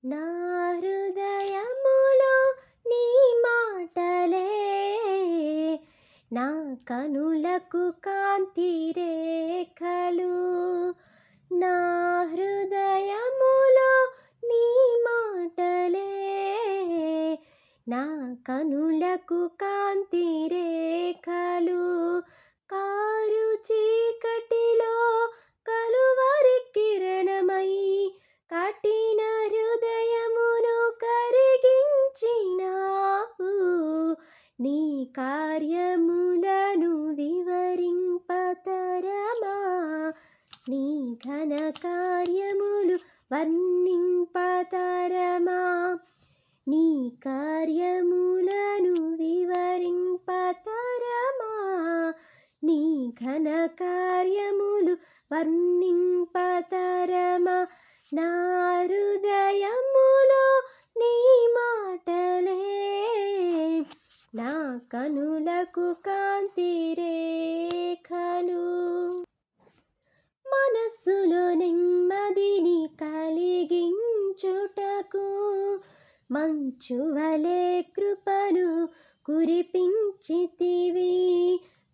నా హృదయములో నీ మాటలే నా కనులకు కాంతి రేఖలు. నా హృదయములో నీ మాటలే నా కనులకు కాంతి రేఖలు. కారు చీకటిలో కలువరి కిరణమై కఠిన హృదయమును కరిగించినావు. నీ కార్యములను వివరింపతరమా, నీ ఘన కార్యములు వర్ణింపతరమా. నీ కార్యములను వివరింపతరమా, నీ ఘన కార్యములు వర్ణింపతరమా. నా హృదయములో నీ మాటలే నా కనులకు కాంతి రేఖలు. మనస్సులో నెమ్మదిని కలిగించుటకు మంచువలే కృపను కురిపించితివి.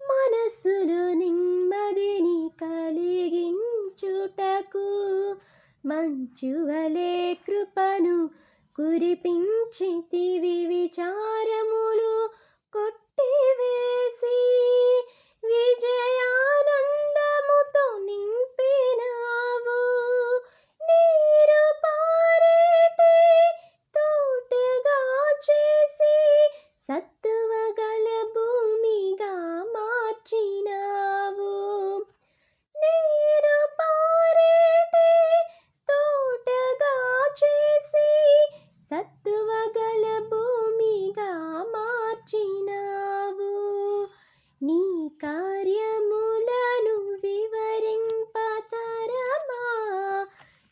మనస్సులో నెమ్మదిని కలిగించుటకు మంచువలే కృపను కురిపించితివి. విచారములు కొట్టివేసి విజయానందముతో నింపినావు. నీరు పారేటి తోటగా చేసి సత్తువగల భూమిగా మార్చినావు. నీరు పారేటి తోటగా చేసి సత్తువగల భూమిగా మార్చినావు. నీ కార్యములను వివరింపతరమా,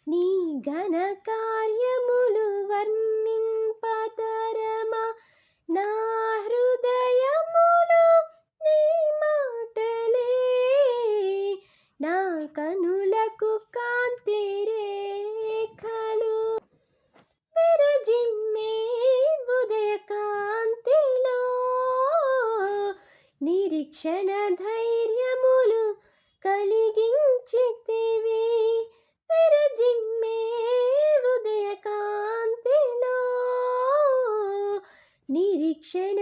నీ ఘన కార్యములు వర్ణింపతరమా. నా హృదయములో నీ మాటలే నా కనులకు కాంతి రేఖలు. విరజిమ్మే ఉదయ కాంతిలో నిరీక్షణ ధైర్యములు కలిగించితివి. విరజిమ్మే ఉదయ కాంతిలో నిరీక్షణ